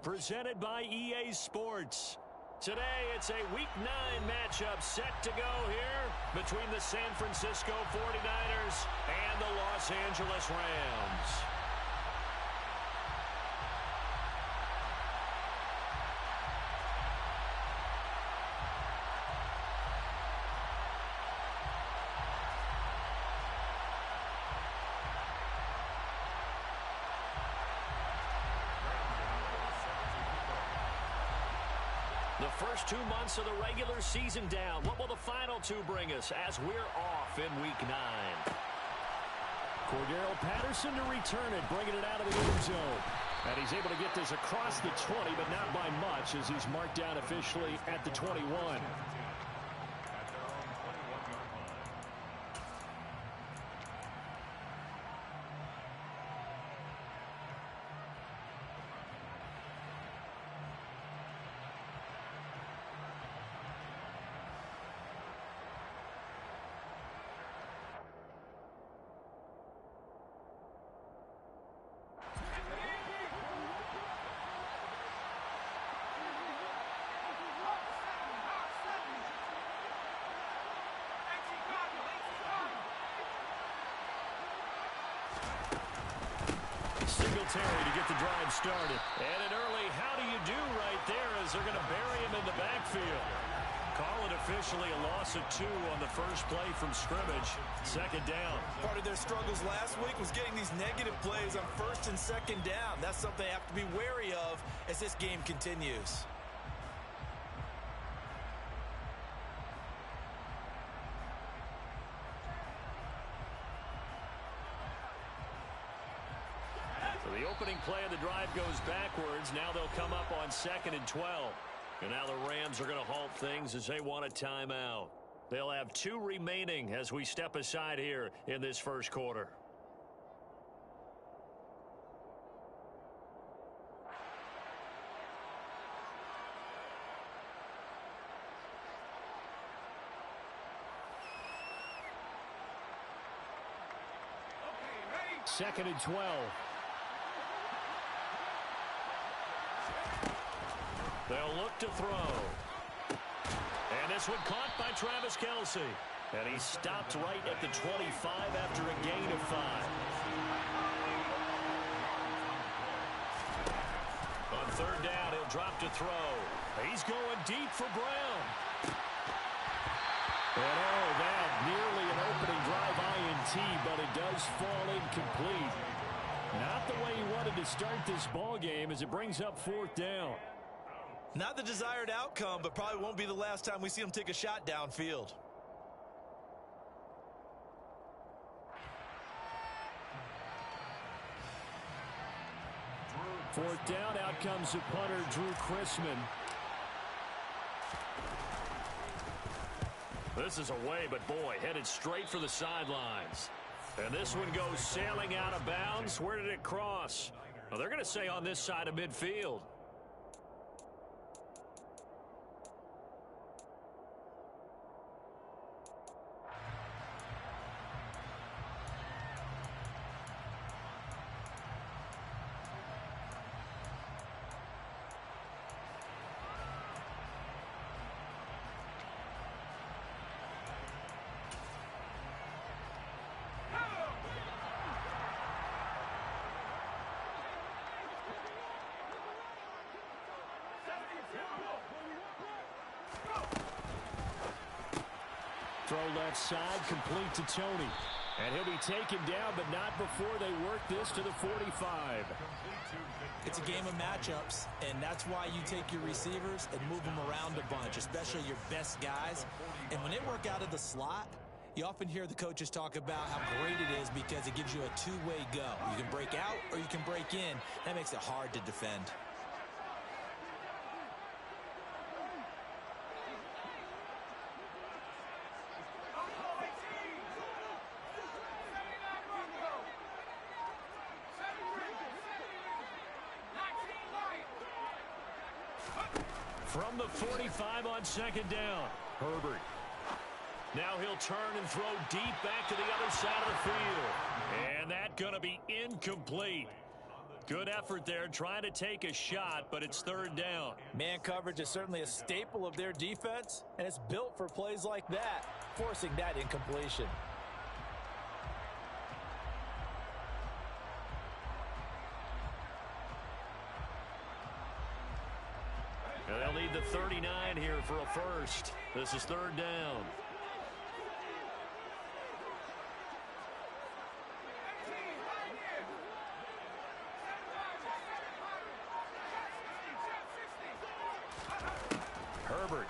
presented by EA Sports. Today, it's a Week 9 matchup set to go here between the San Francisco 49ers and the Los Angeles Rams. The first 2 months of the regular season down. What will the final 2 bring us as we're off in Week 9? Cordero Patterson to return it, bringing it out of the end zone. And he's able to get this across the 20, but not by much as he's marked down officially at the 21. Terry to get the drive started. And an early how do you do right there as they're going to bury him in the backfield. Call it officially a loss of 2 on the first play from scrimmage. Second down. Part of their struggles last week was getting these negative plays on first and second down. That's something they have to be wary of as this game continues. The opening play of the drive goes backwards. Now they'll come up on 2nd and 12. And now the Rams are going to halt things as they want a timeout. They'll have 2 remaining as we step aside here in this first quarter. Second and 12. They'll look to throw. And this one caught by Travis Kelce. And he stopped right at the 25 after a gain of 5. On 3rd down, he'll drop to throw. He's going deep for Brown. And oh, that nearly an opening drive INT, but it does fall incomplete. Not the way he wanted to start this ball game as it brings up 4th down. Not the desired outcome, but probably won't be the last time we see him take a shot downfield. Fourth down, out comes the punter, Drew Chrisman. This is away, but boy, headed straight for the sidelines. And this one goes sailing out of bounds. Where did it cross? Well, they're going to say on this side of midfield. Throw left side, complete to Tony. And he'll be taken down, but not before they work this to the 45. It's a game of matchups, and that's why you take your receivers and move them around a bunch, especially your best guys. And when they work out of the slot, you often hear the coaches talk about how great it is because it gives you a two-way go. You can break out or you can break in. That makes it hard to defend. From the 45 on 2nd down, Herbert. Now he'll turn and throw deep back to the other side of the field. And that's going to be incomplete. Good effort there, trying to take a shot, but it's third down. Man coverage is certainly a staple of their defense, and it's built for plays like that, forcing that incompletion. And they'll need the 39 here for a first. This is third down. Herbert.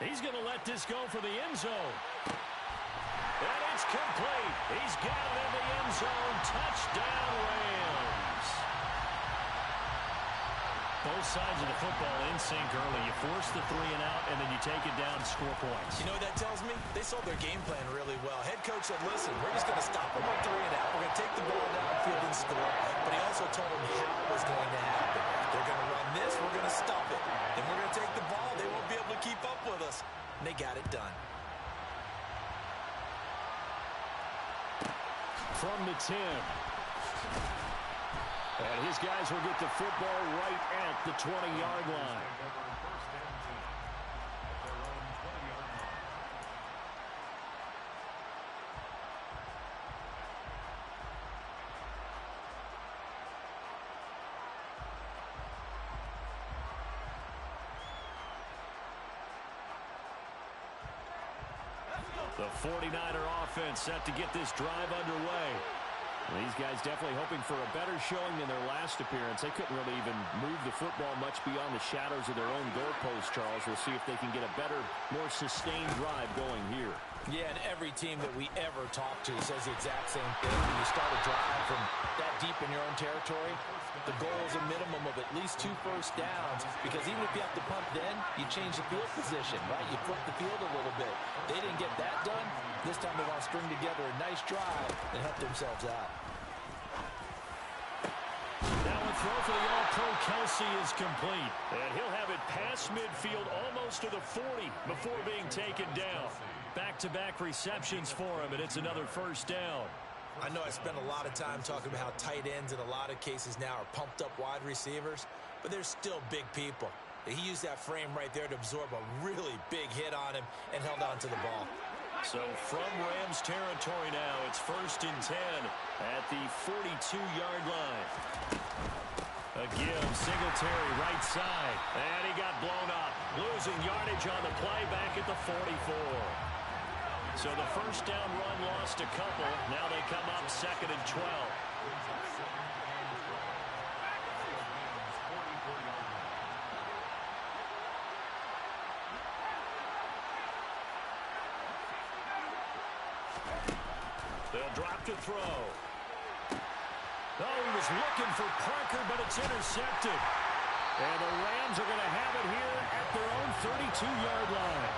He's going to let this go for the end zone. And it's complete. He's got it in the end zone. Touchdown, Rams. Both sides of the football in sync early. You force the 3 and out, and then you take it down and score points. You know what that tells me? They sold their game plan really well. Head coach said, listen, we're just going to stop them on 3 and out. We're going to take the ball downfield and score. But he also told them how it was going to happen. They're going to run this. We're going to stop it. Then we're going to take the ball. They won't be able to keep up with us. And they got it done. From the 10. And his guys will get the football right at the 20-yard line. The 49er offense set to get this drive underway. These guys definitely hoping for a better showing than their last appearance. They couldn't really even move the football much beyond the shadows of their own goalpost, Charles. We'll see if they can get a better, more sustained drive going here. Yeah, and every team that we ever talk to says the exact same thing. When you start a drive from that deep in your own territory, the goal is a minimum of at least 2 first downs, because even if you have to punt then, you change the field position, right? You flip the field a little bit. They didn't get that done. This time they want to string together a nice drive and help themselves out. Now a throw for the All-Pro Kelsey is complete. And he'll have it past midfield almost to the 40 before being taken down. Back-to-back receptions for him, and it's another first down. I know I spent a lot of time talking about how tight ends in a lot of cases now are pumped up wide receivers, but they're still big people. He used that frame right there to absorb a really big hit on him and held on to the ball. So from Rams territory now, it's first and 10 at the 42-yard line. Again, Singletary right side, and he got blown up. Losing yardage on the play back at the 44. So the first down run lost a couple. Now they come up second and 12. They'll drop to throw. Oh, he was looking for Parker, but it's intercepted. And the Rams are going to have it here at their own 32-yard line.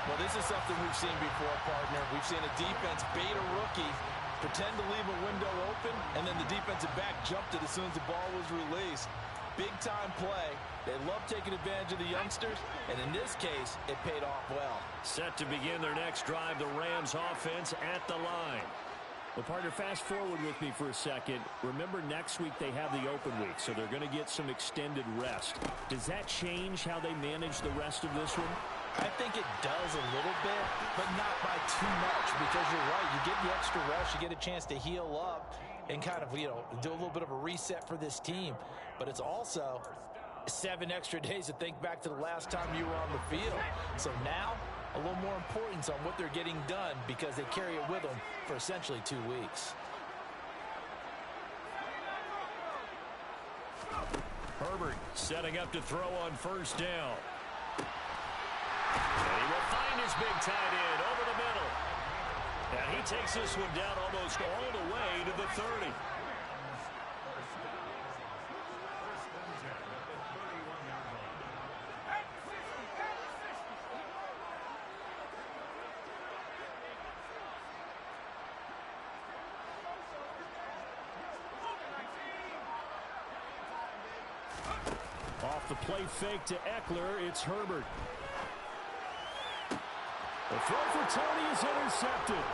Well, this is something we've seen before, partner. We've seen a defense bait a rookie, pretend to leave a window open, and then the defensive back jumped it as soon as the ball was released. Big-time play. They love taking advantage of the youngsters, and in this case, it paid off well. Set to begin their next drive, the Rams offense at the line. Well, partner, fast forward with me for a second. Remember, next week they have the open week, so they're going to get some extended rest. Does that change how they manage the rest of this one? I think it does a little bit, but not by too much, because you're right. You get the extra rest, you get a chance to heal up and kind of, do a little bit of a reset for this team. But it's also 7 extra days to think back to the last time you were on the field. So now, a little more importance on what they're getting done, because they carry it with them for essentially 2 weeks. Herbert setting up to throw on first down. And he will find his big tight end over the middle. And he takes this one down almost all the way to the 30. Off the play fake to Eckler, it's Herbert. The throw for Tony is intercepted.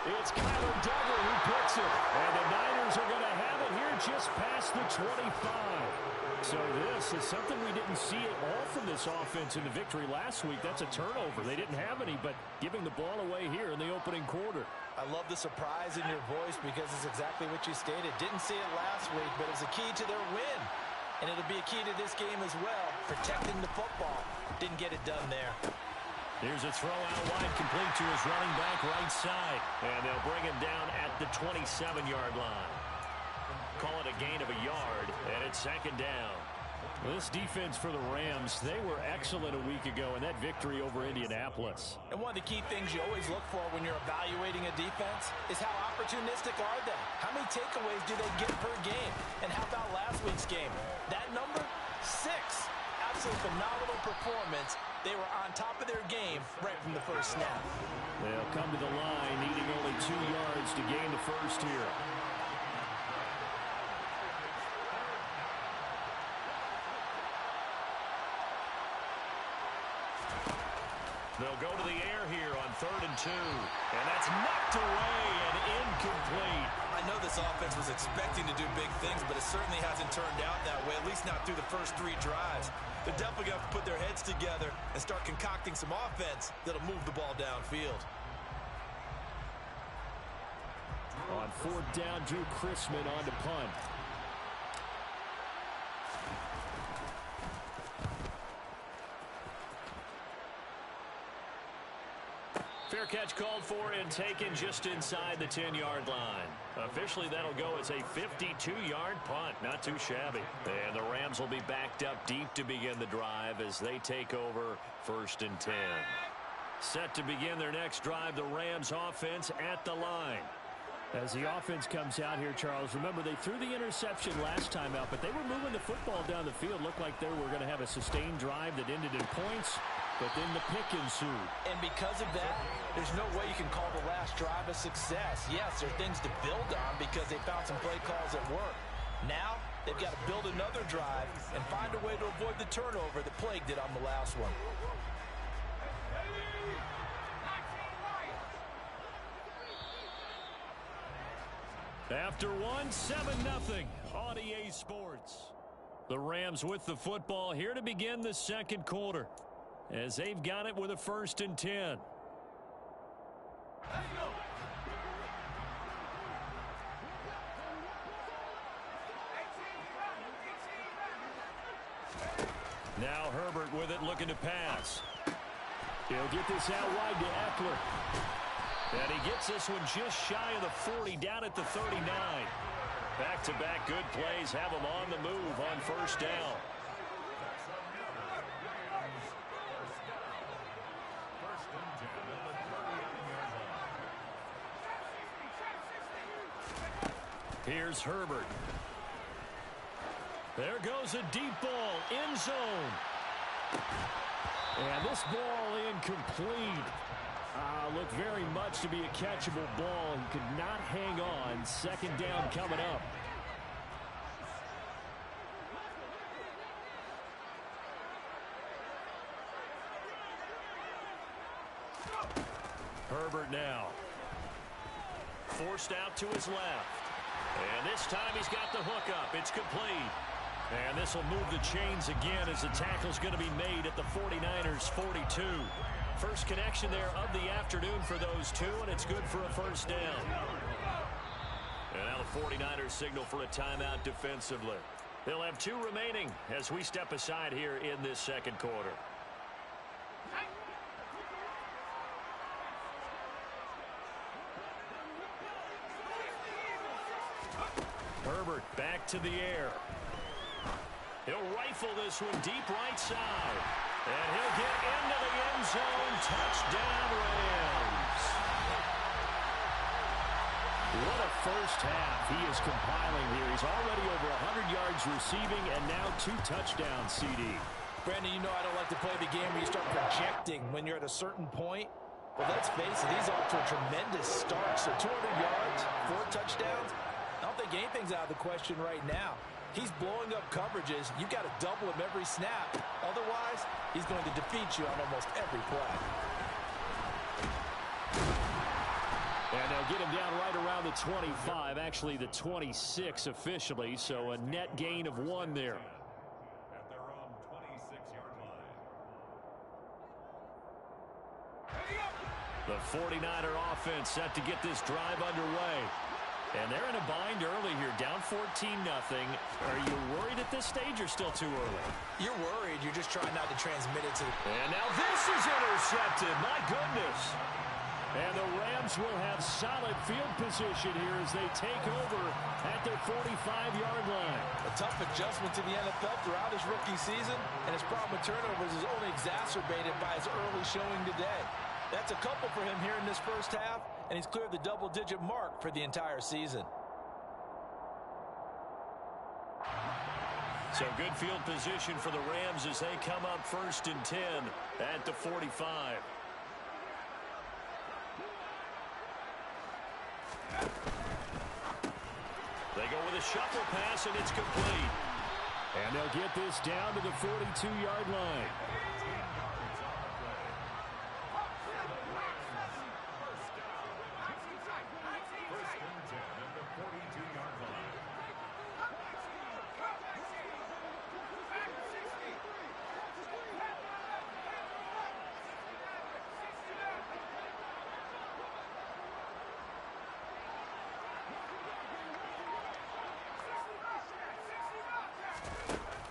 It's Kyler Duggar who picks it. And the Niners are going to have it here just past the 25. So this is something we didn't see at all from this offense in the victory last week. That's a turnover. They didn't have any, but giving the ball away here in the opening quarter. I love the surprise in your voice because it's exactly what you stated. Didn't see it last week, but it's a key to their win. And it'll be a key to this game as well, protecting the football. Didn't get it done there. Here's a throw out wide, complete to his running back right side. And they'll bring him down at the 27-yard line. Call it a gain of a yard, and it's second down. Well, this defense for the Rams, they were excellent a week ago in that victory over Indianapolis. And one of the key things you always look for when you're evaluating a defense is how opportunistic are they? How many takeaways do they get per game? And how about last week's game? That number, 6. Absolutely phenomenal performance. They were on top of their game right from the first snap. They'll come to the line, needing only 2 yards to gain the first here. They'll go to the air here on 3rd and 2. And that's knocked away and incomplete. I know this offense was expecting to do big things, but it certainly hasn't turned out that way, at least not through the first 3 drives. They're definitely going to put their heads together and start concocting some offense that'll move the ball downfield. On 4th down, Drew Chrisman on to punt. Fair catch called for and taken just inside the 10-yard line. Officially, that'll go as a 52-yard punt. Not too shabby. And the Rams will be backed up deep to begin the drive as they take over 1st and 10. Set to begin their next drive, the Rams offense at the line. As the offense comes out here, Charles, remember they threw the interception last time out, but they were moving the football down the field. Looked like they were going to have a sustained drive that ended in points, but then the pick ensued. And because of that, there's no way you can call the last drive a success. Yes, there are things to build on because they found some play calls that work. Now, they've got to build another drive and find a way to avoid the turnover that plagued it on the last one. After one, 7-0 on EA Sports. The Rams with the football here to begin the second quarter as they've got it with a 1st and 10. Now Herbert with it, looking to pass. He'll get this out wide to Eckler. And he gets this one just shy of the 40, down at the 39. Back-to-back good plays have him on the move on 1st down. Here's Herbert. There goes a deep ball, end zone. And this ball incomplete. Looked very much to be a catchable ball. He could not hang on. 2nd down coming up. Herbert now. Forced out to his left. And this time he's got the hook up. It's complete. And this will move the chains again as the tackle's going to be made at the 49ers 42. First connection there of the afternoon for those two, and it's good for a 1st down. And now the 49ers signal for a timeout defensively. They'll have 2 remaining as we step aside here in this second quarter. Herbert back to the air. He'll rifle this one deep right side. And he'll get into the end zone. Touchdown, Rams. What a first half he is compiling here. He's already over 100 yards receiving and now 2 touchdowns, CD. Brandon, you know I don't like to play the game where you start projecting when you're at a certain point. But let's face it, he's off to a tremendous start. So 200 yards, 4 touchdowns. I don't think anything's out of the question right now. He's blowing up coverages. You've got to double him every snap. Otherwise, he's going to defeat you on almost every play. And And they'll get him down right around the 25, actually the 26 officially, so a net gain of 1 there. At their own 26-yard line. The 49er offense set to get this drive underway. And they're in a bind early here, down 14-0. Are you worried at this stage or still too early? You're worried. You're just trying not to transmit it to the... And now this is intercepted. My goodness. And the Rams will have solid field position here as they take over at their 45-yard line. A tough adjustment to the NFL throughout his rookie season, and his problem with turnovers is only exacerbated by his early showing today. That's a couple for him here in this first half, and he's cleared the double-digit mark for the entire season. So good field position for the Rams as they come up 1st and 10 at the 45. They go with a shuffle pass, and it's complete. And they'll get this down to the 42-yard line.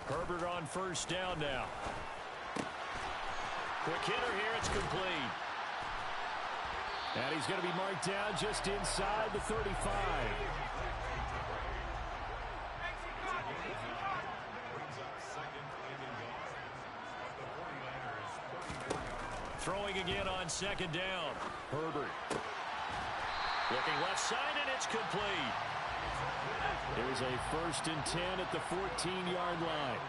Herbert on 1st down now. Quick hitter here, it's complete. And he's going to be marked down just inside the 35. Throwing again on 2nd down. Herbert. Looking left side, and it's complete. There's a 1st and 10 at the 14-yard line.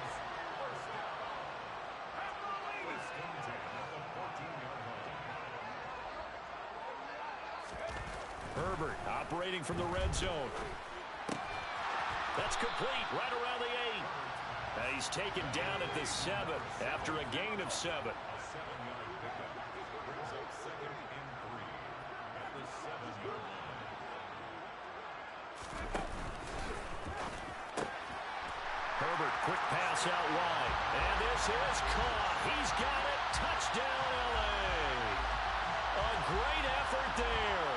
Herbert operating from the red zone. That's complete right around the 8. And he's taken down at the 7 after a gain of 7. Herbert, quick pass out wide. And this is caught. He's got it. Touchdown, L.A. A great effort there.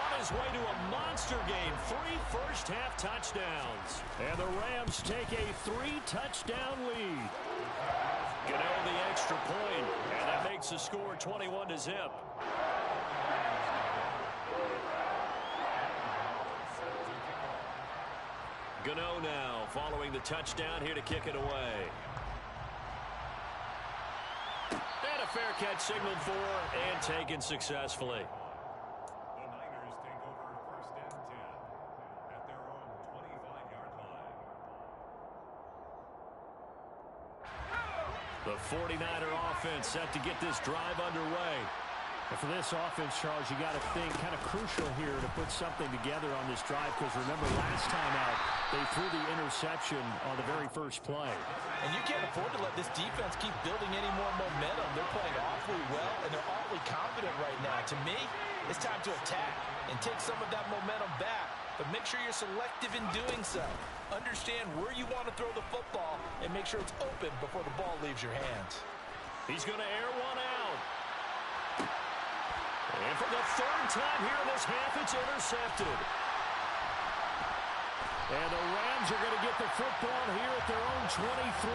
On his way to a monster game. 3 first-half touchdowns. And the Rams take a 3-touchdown lead. Gano the extra point. And that makes the score 21-0. Gano now following the touchdown here to kick it away. And a fair catch signaled for and taken successfully. The Niners take over 1st and 10 at their own 25-yard line. The 49er offense set to get this drive underway. And for this offense, Charles, you got to think kind of crucial here to put something together on this drive, because remember last time out they threw the interception on the very first play. And you can't afford to let this defense keep building any more momentum. They're playing awfully well, and they're awfully confident right now. To me, it's time to attack and take some of that momentum back. But make sure you're selective in doing so. Understand where you want to throw the football and make sure it's open before the ball leaves your hands. He's going to air one out. And for the 3rd time here in this half, it's intercepted. And the Rams are going to get the football here at their own 23.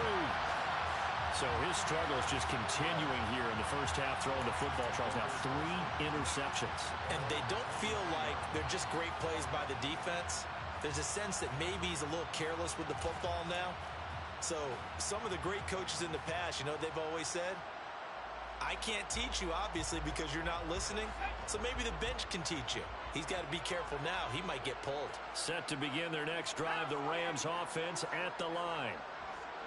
So his struggle is just continuing here in the first half throwing the football, Charles. Now 3 interceptions. And they don't feel like they're just great plays by the defense. There's a sense that maybe he's a little careless with the football now. So some of the great coaches in the past, you know what they've always said? I can't teach you, obviously, because you're not listening. So maybe the bench can teach you. He's got to be careful now. He might get pulled. Set to begin their next drive, the Rams offense at the line.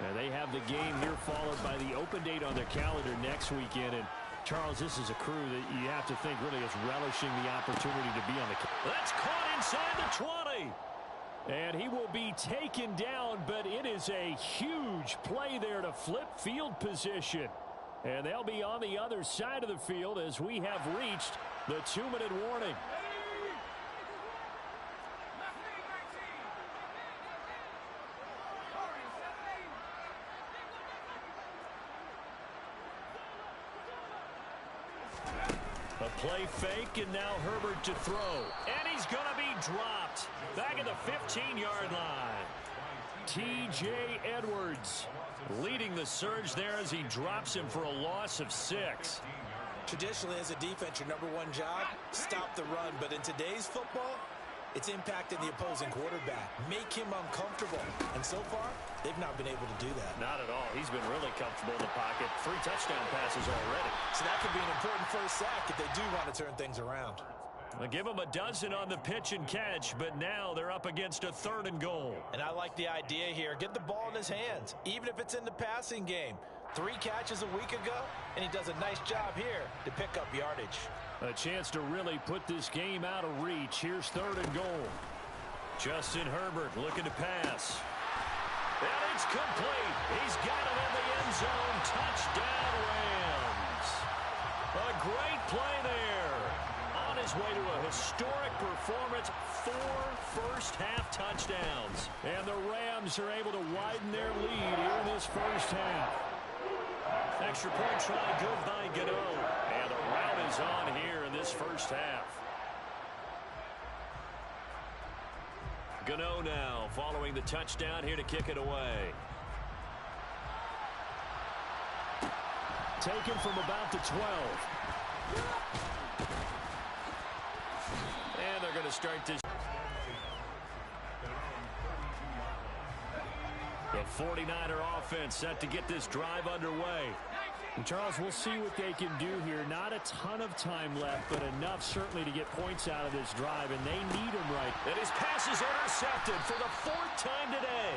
And they have the game here followed by the open date on their calendar next weekend. And, Charles, this is a crew that you have to think really is relishing the opportunity to be on the... That's caught inside the 20. And he will be taken down, but it is a huge play there to flip field position. And they'll be on the other side of the field as we have reached the 2-minute warning. play fake, and now Herbert to throw. And he's going to be dropped. Back at the 15-yard line. T.J. Edwards leading the surge there as he drops him for a loss of 6. Traditionally, as a defense, your number one job, stop the run. But in today's football, it's impacting the opposing quarterback. Make him uncomfortable. And so far, they've not been able to do that. Not at all. He's been really comfortable in the pocket. 3 touchdown passes already. So that could be an important first sack if they do want to turn things around. They'll give him a dozen on the pitch and catch, but now they're up against a 3rd and goal. And I like the idea here. Get the ball in his hands, even if it's in the passing game. 3 catches a week ago, and he does a nice job here to pick up yardage. A chance to really put this game out of reach. Here's 3rd and goal. Justin Herbert looking to pass. And it's complete. He's got it in the end zone. Touchdown, Rams. A great play there. On his way to a historic performance, 4 first-half touchdowns. And the Rams are able to widen their lead here in this first half. Extra point try good by Gano. And the route is on here in this first half. Gano now following the touchdown here to kick it away. Taken from about the 12. And they're going to start this. The 49er offense set to get this drive underway. And Charles, we'll see what they can do here. Not a ton of time left, but enough certainly to get points out of this drive, and they need them right. And his pass is intercepted for the 4th time today.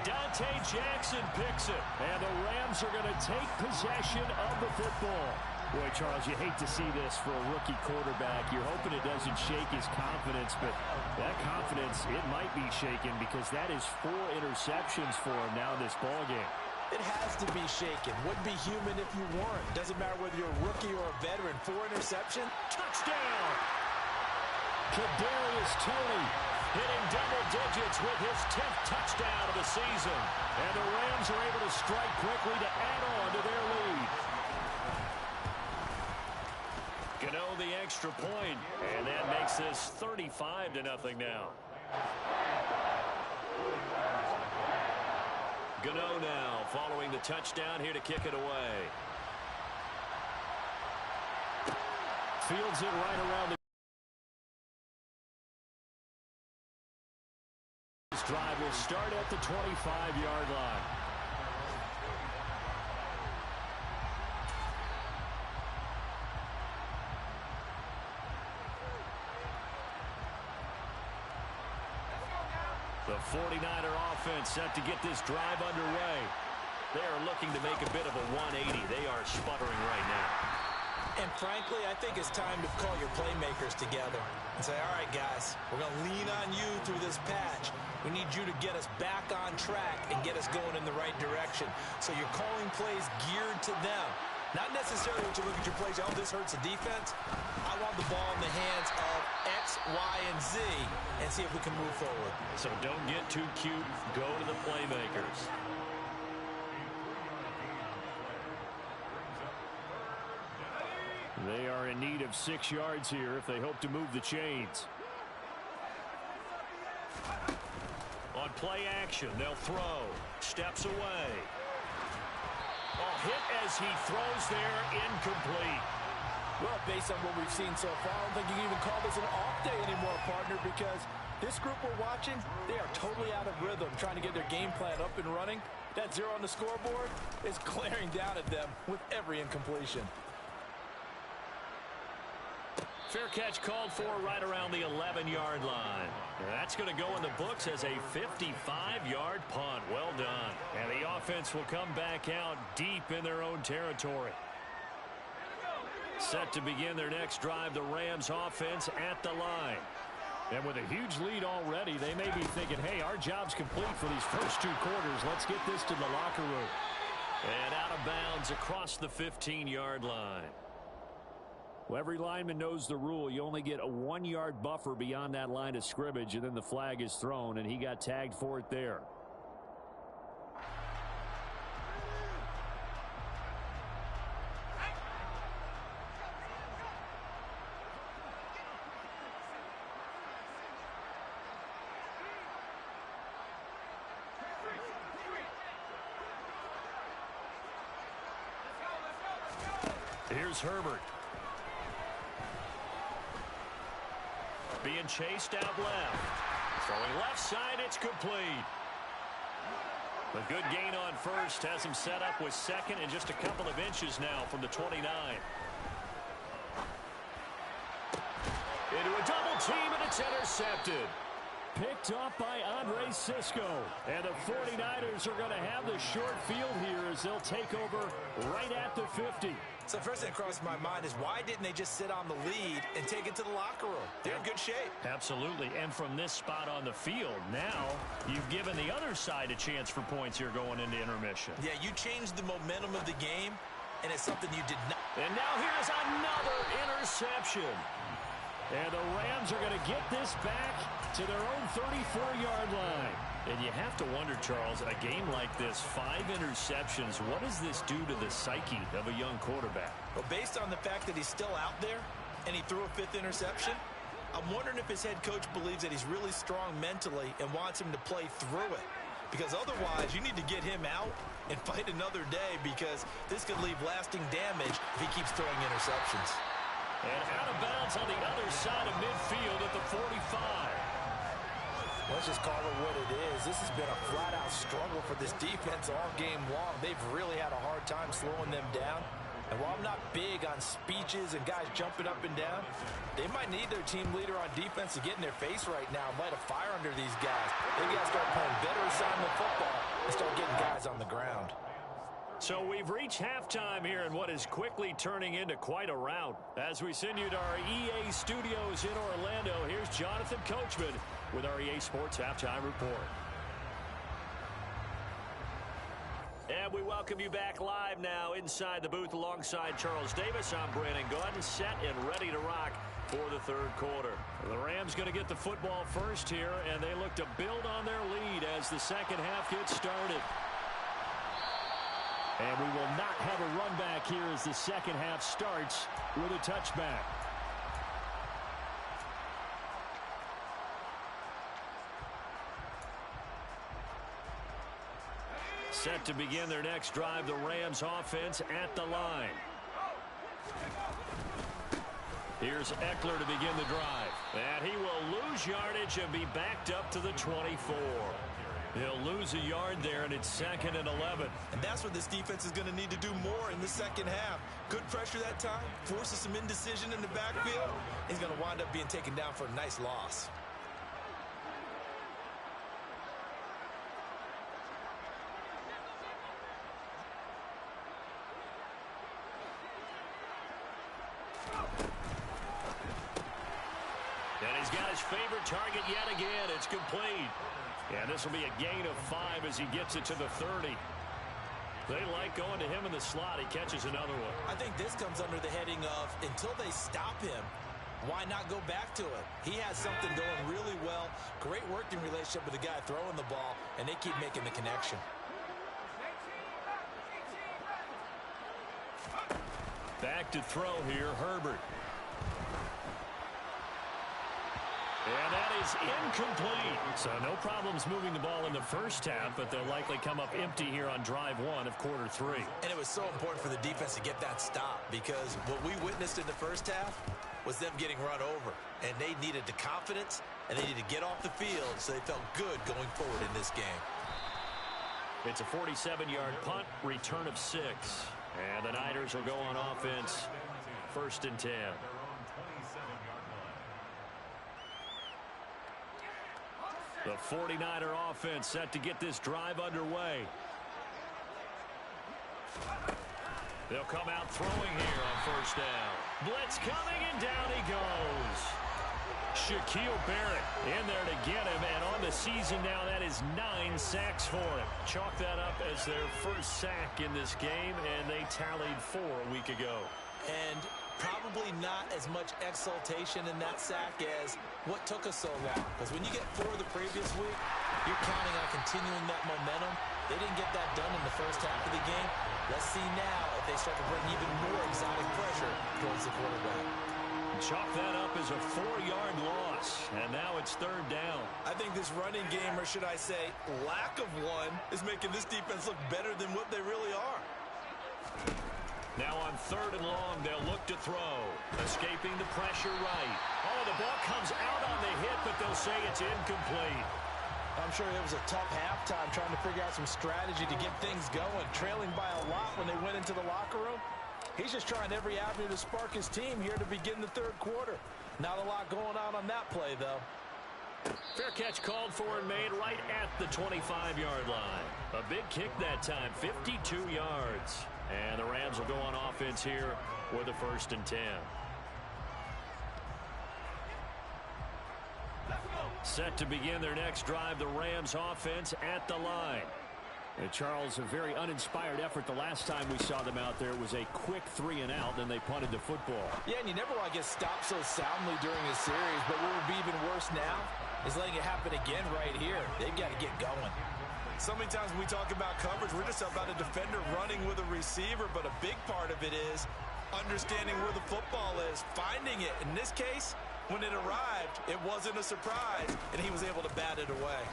Dante Jackson picks it. And the Rams are going to take possession of the football. Boy, Charles, you hate to see this for a rookie quarterback. You're hoping it doesn't shake his confidence, but that confidence, it might be shaken because that is 4 interceptions for him now in this ballgame. It has to be shaken. Wouldn't be human if you weren't. Doesn't matter whether you're a rookie or a veteran. 4 interception. Touchdown! Kadarius Toney hitting double digits with his 10th touchdown of the season. And the Rams are able to strike quickly to add on to their lead. Gano the extra point, and that makes this 35-0 now. Gano now following the touchdown here to kick it away. Fields it right around the. This drive will start at the 25-yard line. The 49er offense set to get this drive underway. They are looking to make a bit of a 180. They are sputtering right now. And frankly, I think it's time to call your playmakers together and say, all right, guys, we're going to lean on you through this patch. We need you to get us back on track and get us going in the right direction. So you're calling plays geared to them. Not necessarily when you look at your plays, oh, this hurts the defense. I want the ball in the hands of X, Y, and Z and see if we can move forward. So don't get too cute. Go to the playmakers. They are in need of 6 yards here if they hope to move the chains. On play action, they'll throw. Steps away. A hit as he throws there, incomplete. Well, based on what we've seen so far, I don't think you can even call this an off day anymore, partner, because this group we're watching, they are totally out of rhythm, trying to get their game plan up and running. That 0 on the scoreboard is glaring down at them with every incompletion. Fair catch called for right around the 11-yard line. That's going to go in the books as a 55-yard punt. Well done. And the offense will come back out deep in their own territory. Set to begin their next drive, the Rams offense at the line. And with a huge lead already, they may be thinking, hey, our job's complete for these first 2 quarters. Let's get this to the locker room. And out of bounds across the 15-yard line. Well, every lineman knows the rule. You only get a 1-yard buffer beyond that line of scrimmage, and then the flag is thrown, and he got tagged for it there. Here's Herbert. Being chased out left. Throwing left side, it's complete. A good gain on first has him set up with second and just a couple of inches now from the 29. Into a double team, and it's intercepted. Picked off by Andre Sisco. And the 49ers are going to have the short field here as they'll take over right at the 50. So the first thing that crossed my mind is why didn't they just sit on the lead and take it to the locker room? They're in good shape. Absolutely. And from this spot on the field, now you've given the other side a chance for points here going into intermission. Yeah, you changed the momentum of the game, and it's something you did not. And now here's another interception. And the Rams are going to get this back to their own 34-yard line. And you have to wonder, Charles, a game like this, 5 interceptions, what does this do to the psyche of a young quarterback? Well, based on the fact that he's still out there and he threw a 5th interception, I'm wondering if his head coach believes that he's really strong mentally and wants him to play through it. Because otherwise, you need to get him out and fight another day, because this could leave lasting damage if he keeps throwing interceptions. And out of bounds on the other side of midfield at the 45. Let's just call it what it is. This has been a flat-out struggle for this defense all game long. They've really had a hard time slowing them down. And while I'm not big on speeches and guys jumping up and down, they might need their team leader on defense to get in their face right now and light a fire under these guys. They've got to start playing better assignment football and start getting guys on the ground. So we've reached halftime here in what is quickly turning into quite a rout. As we send you to our EA studios in Orlando, here's Jonathan Coachman with our EA Sports Halftime Report. And we welcome you back live now inside the booth alongside Charles Davis. I'm Brandon Gordon, set and ready to rock for the third quarter. The Rams going to get the football first here, and they look to build on their lead as the second half gets started. And we will not have a run back here as the second half starts with a touchback. Set to begin their next drive, the Rams offense at the line. Here's Eckler to begin the drive. And he will lose yardage and be backed up to the 24. He'll lose a yard there, and it's 2nd and 11. And that's what this defense is going to need to do more in the second half. Good pressure that time, forces some indecision in the backfield. He's going to wind up being taken down for a nice loss. And he's got his favorite target yet again. It's complete. And this will be a gain of 5 as he gets it to the 30. They like going to him in the slot. He catches another one. I think this comes under the heading of, until they stop him, why not go back to it? He has something going really well. Great working relationship with the guy throwing the ball, and they keep making the connection. Back to throw here, Herbert. And that is incomplete. So no problems moving the ball in the first half, but they'll likely come up empty here on drive 1 of quarter 3. And it was so important for the defense to get that stop, because what we witnessed in the first half was them getting run over. And they needed the confidence, and they needed to get off the field so they felt good going forward in this game. It's a 47-yard punt, return of 6. And the Niners will go on offense, 1st and 10. The 49er offense set to get this drive underway. They'll come out throwing here on 1st down. Blitz coming, and down he goes. Shaquille Barrett in there to get him, and on the season now, that is 9 sacks for him. Chalk that up as their first sack in this game, and they tallied 4 a week ago. And probably not as much exultation in that sack as what took us so long. Because when you get 4 the previous week, you're counting on continuing that momentum. They didn't get that done in the first half of the game. Let's see now if they start to bring even more exotic pressure towards the quarterback. Chalk that up as a 4-yard loss, and now it's 3rd down. I think this running game, or should I say lack of one, is making this defense look better than what they really are. Now on third and long, they'll look to throw. Escaping the pressure right. Oh, the ball comes out on the hit, but they'll say it's incomplete. I'm sure it was a tough halftime trying to figure out some strategy to get things going. Trailing by a lot when they went into the locker room. He's just trying every avenue to spark his team here to begin the third quarter. Not a lot going on that play, though. Fair catch called for and made right at the 25-yard line. A big kick that time, 52 yards. And the Rams will go on offense here with a 1st and 10. Set to begin their next drive, the Rams offense at the line. And Charles, a very uninspired effort the last time we saw them out there. It was a quick 3-and-out, then they punted the football. Yeah, and you never want to get stopped so soundly during a series, but what would be even worse now is letting it happen again right here. They've got to get going. So many times when we talk about coverage, we're just about a defender running with a receiver, but a big part of it is understanding where the football is, finding it. In this case, when it arrived, it wasn't a surprise, and he was able to bat it away.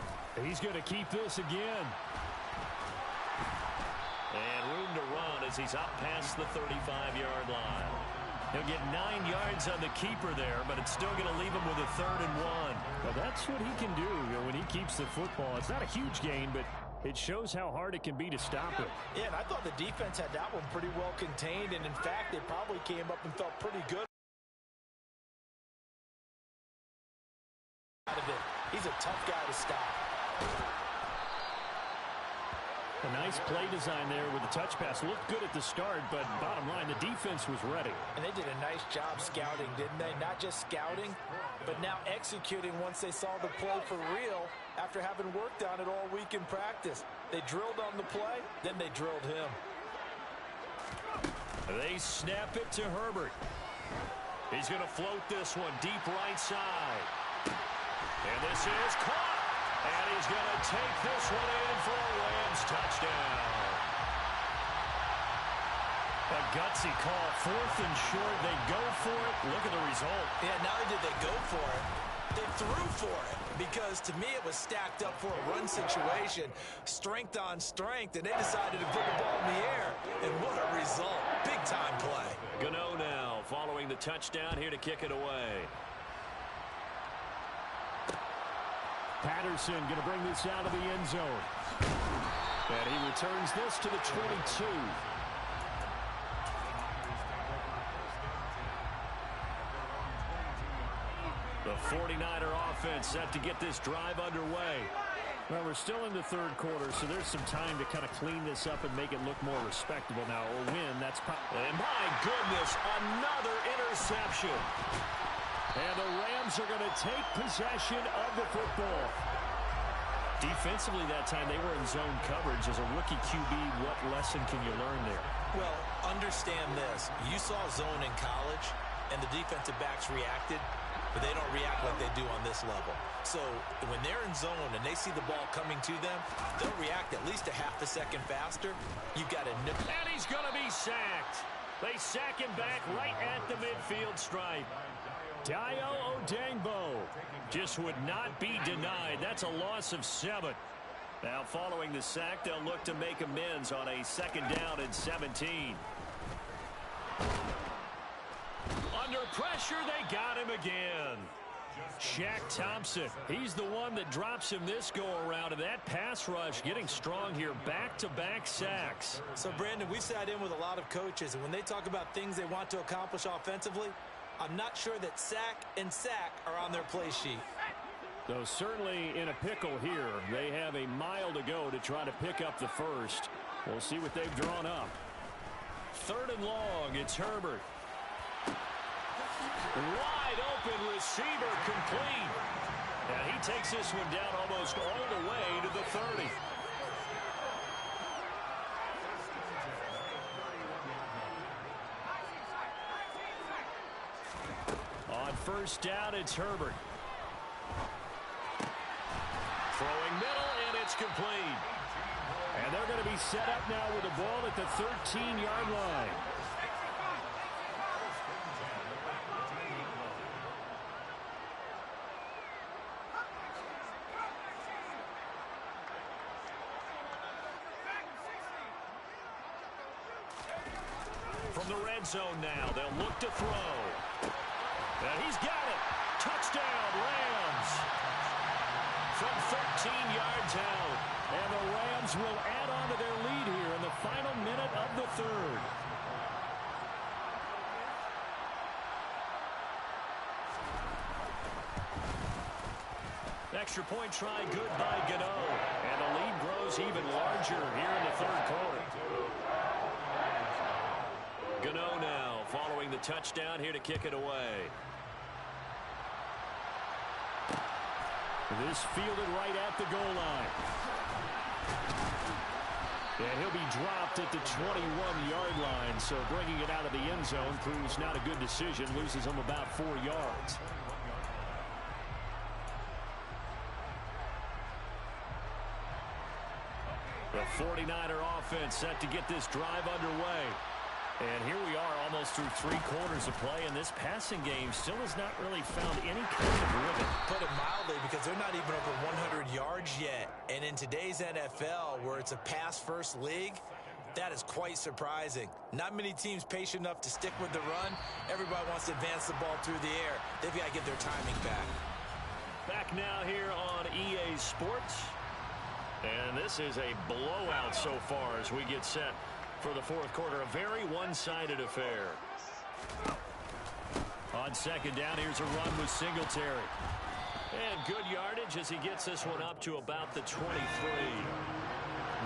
He's going to keep this again. And room to run as he's up past the 35-yard line. He'll get 9 yards on the keeper there, but it's still going to leave him with a 3rd and 1. Well, that's what he can do when he keeps the football. It's not a huge gain, but it shows how hard it can be to stop it. Yeah, and I thought the defense had that one pretty well contained, and in fact, they probably came up and felt pretty good out of it. He's a tough guy to stop. A nice play design there with the touch pass. Looked good at the start, but bottom line, the defense was ready. And they did a nice job scouting, didn't they? Not just scouting, but now executing once they saw the play for real after having worked on it all week in practice. They drilled on the play, then they drilled him. They snap it to Herbert. He's going to float this one deep right side. And this is caught. And he's going to take this one in for a Rams touchdown. A gutsy call, 4th and short. They go for it. Look at the result. Yeah, not only did they go for it, they threw for it. Because to me, it was stacked up for a run situation. Strength on strength, and they decided to put the ball in the air. And what a result. Big-time play. Gano now following the touchdown here to kick it away. Patterson going to bring this out of the end zone. And he returns this to the 22. The 49er offense set to get this drive underway. Well, we're still in the third quarter, so there's some time to kind of clean this up and make it look more respectable now. A win, that's probably... And my goodness, another interception. And the Rams are going to take possession of the football. Defensively that time, they were in zone coverage. As a rookie QB, what lesson can you learn there? Well, understand this. You saw zone in college, and the defensive backs reacted, but they don't react like they do on this level. So when they're in zone and they see the ball coming to them, they'll react at least a half a second faster. You've got to nip. And he's going to be sacked. They sack him back right at the midfield stripe. Dayo Odengbo just would not be denied. That's a loss of 7. Now following the sack, they'll look to make amends on a 2nd down and 17. Under pressure, they got him again. Shaq Thompson, he's the one that drops him this go-around, and that pass rush getting strong here, back-to-back sacks. So, Brandon, we sat in with a lot of coaches, and when they talk about things they want to accomplish offensively, I'm not sure that sack and sack are on their play sheet. Though certainly in a pickle here. They have a mile to go to try to pick up the first. We'll see what they've drawn up. 3rd and long, it's Herbert. Wide open receiver, complete. And he takes this one down almost all the way to the 30. On 1st down, it's Herbert. Throwing middle, and it's complete. And they're going to be set up now with the ball at the 13-yard line. from the red zone now. They'll look to throw. And he's got it. Touchdown, Rams. From 13 yards out. And the Rams will add on to their lead here in the final minute of the third. Extra point try good by Gano. And the lead grows even larger here in the third quarter. Gano now following the touchdown here to kick it away. This fielded right at the goal line. And he'll be dropped at the 21-yard line. So bringing it out of the end zone proves not a good decision. Loses him about 4 yards. The 49er offense set to get this drive underway. And here we are almost through 3 quarters of play, and this passing game still has not really found any kind of rhythm. Put it mildly, because they're not even over 100 yards yet. And in today's NFL, where it's a pass-first league, that is quite surprising. Not many teams patient enough to stick with the run. Everybody wants to advance the ball through the air. They've got to get their timing back. Back now here on EA Sports. And this is a blowout so far as we get set for the fourth quarter. A very one-sided affair. On second down, here's a run with Singletary. And good yardage as he gets this one up to about the 23.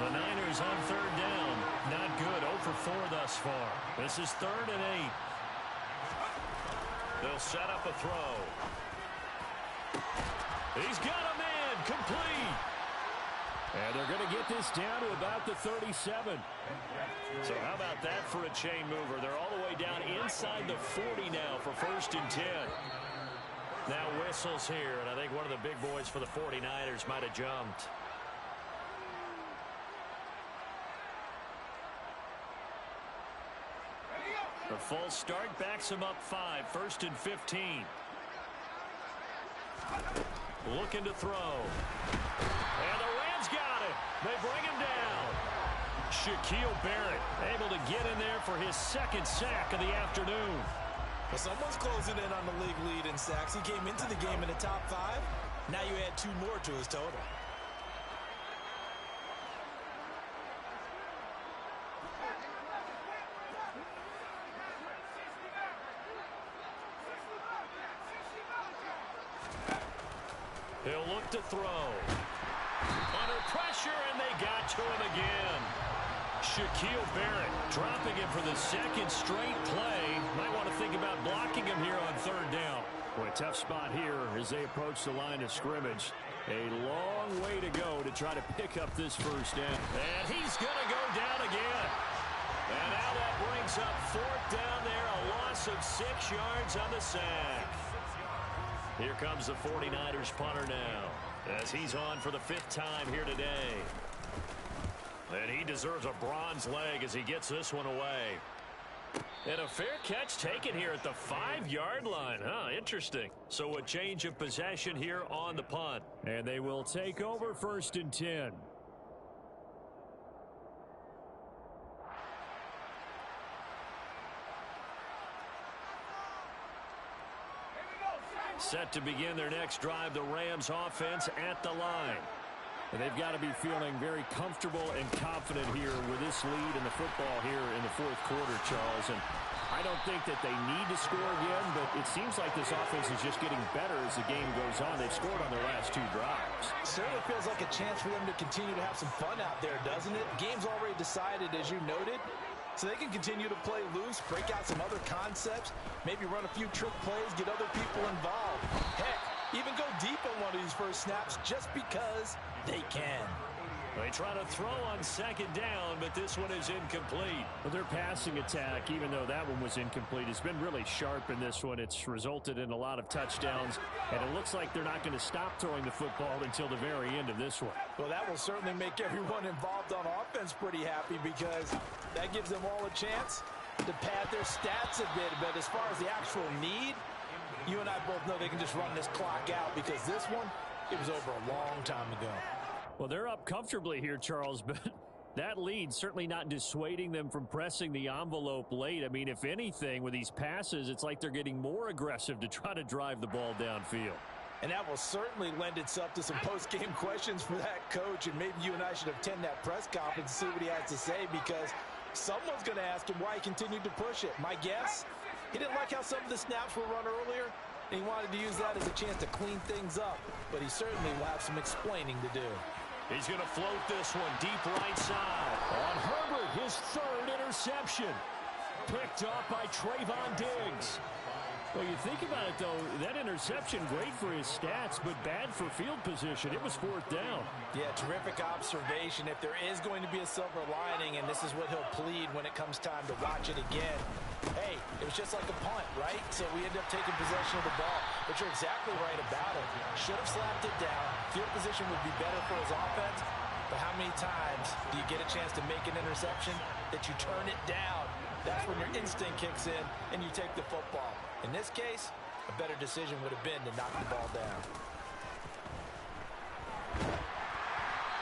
The Niners on third down. Not good. 0 for 4 thus far. This is 3rd and 8. They'll set up a throw. He's got him in. Complete. And they're going to get this down to about the 37. So how about that for a chain mover? They're all the way down inside the 40 now for 1st and 10. Now whistles here, and I think one of the big boys for the 49ers might have jumped. The false start backs him up 5, 1st and 15. Looking to throw. And the Rams got it. They bring him down. Shaquille Barrett able to get in there for his 2nd sack of the afternoon. Well, someone's closing in on the league lead in sacks. He came into the game in the top 5. Now you add 2 more to his total. He'll look to throw. Under pressure, and they got to him again. Shaquille Barrett dropping him for the 2nd straight play. Might want to think about blocking him here on 3rd down. Boy, tough spot here as they approach the line of scrimmage. A long way to go to try to pick up this 1st down. And he's going to go down again. And now that brings up 4th down there. A loss of 6 yards on the sack. Here comes the 49ers punter now, as he's on for the 5th time here today. And he deserves a bronze leg as he gets this one away. And a fair catch taken here at the 5-yard line. Interesting. So a change of possession here on the punt. And they will take over 1st and 10. Set to begin their next drive, the Rams offense at the line. And they've got to be feeling very comfortable and confident here with this lead in the football here in the 4th quarter, Charles. And I don't think that they need to score again, but it seems like this offense is just getting better as the game goes on. They've scored on their last 2 drives. Certainly feels like a chance for them to continue to have some fun out there, doesn't it? Game's already decided, as you noted. So they can continue to play loose, break out some other concepts, maybe run a few trick plays, get other people involved. Heck, even go deep on one of these first snaps just because they can. They try to throw on 2nd down, but this one is incomplete. But their passing attack, even though that one was incomplete, has been really sharp in this one. It's resulted in a lot of touchdowns, and it looks like they're not going to stop throwing the football until the very end of this one. Well, that will certainly make everyone involved on offense pretty happy, because that gives them all a chance to pad their stats a bit. But as far as the actual need, you and I both know they can just run this clock out, because this one, it was over a long time ago. Well, they're up comfortably here, Charles, but That lead certainly not dissuading them from pressing the envelope late. I mean, if anything, with these passes, it's like they're getting more aggressive to try to drive the ball downfield. And that will certainly lend itself to some post-game questions for that coach, and maybe you and I should attend that press conference and see what he has to say, because someone's going to ask him why he continued to push it. My guess, he didn't like how some of the snaps were run earlier, and he wanted to use that as a chance to clean things up, but he certainly will have some explaining to do. He's going to float this one deep right side. On Herbert, his third interception. Picked off by Trayvon Diggs. Well, you think about it, though, that interception, great for his stats, but bad for field position. It was fourth down. Yeah, terrific observation. If there is going to be a silver lining, and this is what he'll plead when it comes time to watch it again, hey, it was just like a punt, right? So we end up taking possession of the ball. But you're exactly right about it. Should have slapped it down. Field position would be better for his offense. But how many times do you get a chance to make an interception that you turn it down? That's when your instinct kicks in and you take the football. In this case, a better decision would have been to knock the ball down.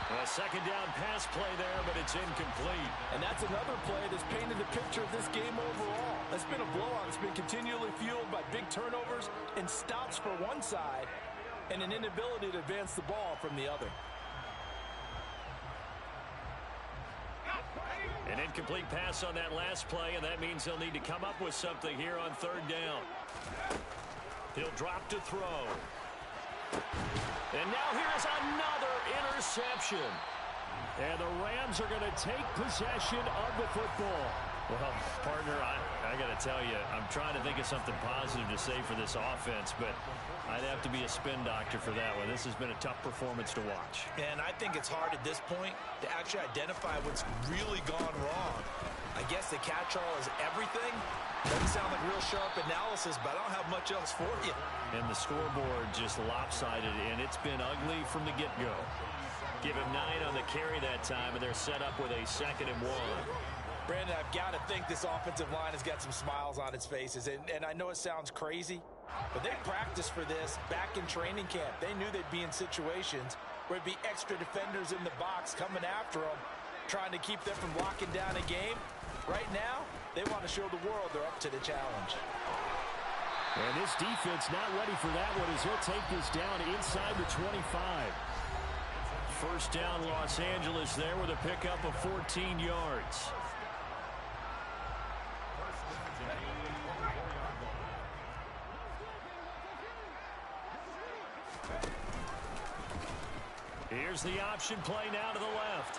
A second down pass play there, but it's incomplete. And that's another play that's painted the picture of this game overall. It's been a blowout. It's been continually fueled by big turnovers and stops for one side and an inability to advance the ball from the other. An incomplete pass on that last play, and that means they'll need to come up with something here on third down. He'll drop to throw. And now here's another interception. And the Rams are going to take possession of the football. Well, partner, I got to tell you, I'm trying to think of something positive to say for this offense, but I'd have to be a spin doctor for that one. This has been a tough performance to watch. And I think it's hard at this point to actually identify what's really gone wrong. I guess the catch-all is everything. Doesn't sound like real sharp analysis, but I don't have much else for you. And the scoreboard just lopsided, and it's been ugly from the get-go. Give him 9 on the carry that time, and they're set up with a 2nd and 1. Brandon, I've got to think this offensive line has got some smiles on its faces. And I know it sounds crazy, but they practiced for this back in training camp. They knew they'd be in situations where it'd be extra defenders in the box coming after them, trying to keep them from locking down a game. Right now, they want to show the world they're up to the challenge. And this defense not ready for that one as he'll take this down inside the 25. First down, Los Angeles there with a pickup of 14 yards. Here's the option play now to the left.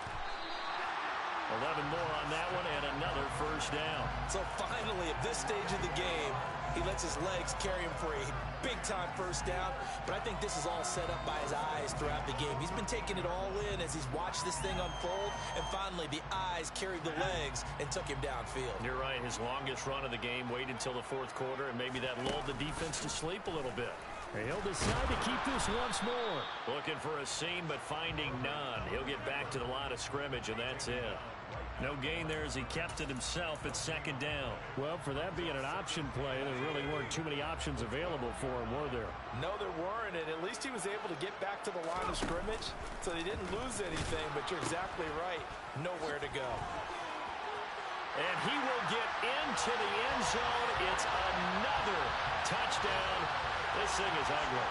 11 more on that one and another first down. So finally, at this stage of the game, he lets his legs carry him for a big-time first down. But I think this is all set up by his eyes throughout the game. He's been taking it all in as he's watched this thing unfold. And finally, the eyes carried the legs and took him downfield. You're right. His longest run of the game waited until the fourth quarter, and maybe that lulled the defense to sleep a little bit. He'll decide to keep this once more. Looking for a seam, but finding none. He'll get back to the line of scrimmage, and that's it. No gain there as he kept it himself at 2nd down. Well, for that being an option play, there really weren't too many options available for him, were there? No, there weren't, and at least he was able to get back to the line of scrimmage, so they didn't lose anything, but you're exactly right. Nowhere to go. And he will get into the end zone. It's another touchdown. This thing is ugly.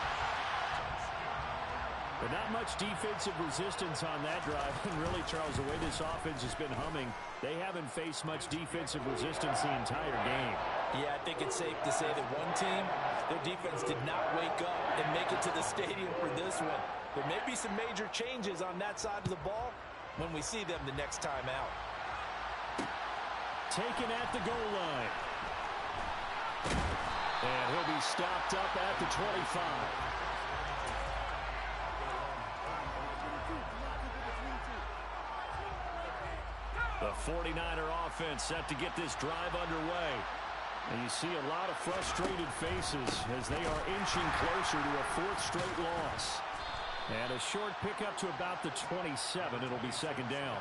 But not much defensive resistance on that drive. And really, Charles, the way this offense has been humming, they haven't faced much defensive resistance the entire game. Yeah, I think it's safe to say that one team, their defense did not wake up and make it to the stadium for this one. There may be some major changes on that side of the ball when we see them the next time out. Taken at the goal line. And he'll be stopped up at the 25. The 49er offense set to get this drive underway. And you see a lot of frustrated faces as they are inching closer to a 4th straight loss. And a short pickup to about the 27. It'll be 2nd down.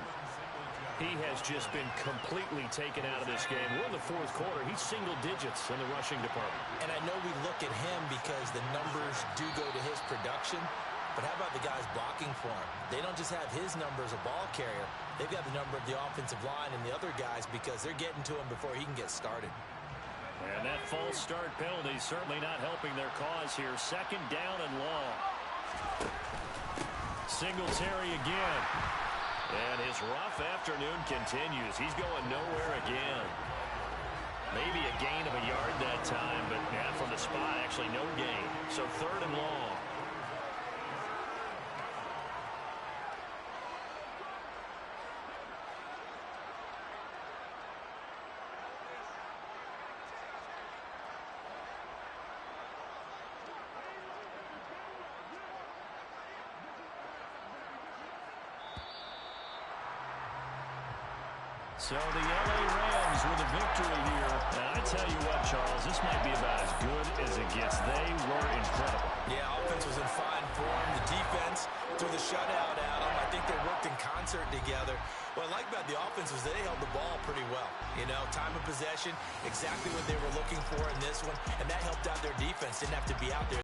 He has just been completely taken out of this game. We're in the fourth quarter. He's single digits in the rushing department. And I know we look at him because the numbers do go to his production. But how about the guys blocking for him? They don't just have his number as a ball carrier. They've got the number of the offensive line and the other guys because they're getting to him before he can get started. And that false start penalty certainly not helping their cause here. Second down and long. Singletary again. And his rough afternoon continues. He's going nowhere again. Maybe a gain of a yard that time, but yeah, from the spot, actually no gain. So third and long. So the LA Rams with a victory here. And I tell you what, Charles, this might be about as good as it gets. They were incredible. Yeah, offense was in fine form. The defense threw the shutout at them. I think they worked in concert together. What I like about the offense was they held the ball pretty well. You know, time of possession, exactly what they were looking for in this one, and that helped out their defense. Didn't have to be out there.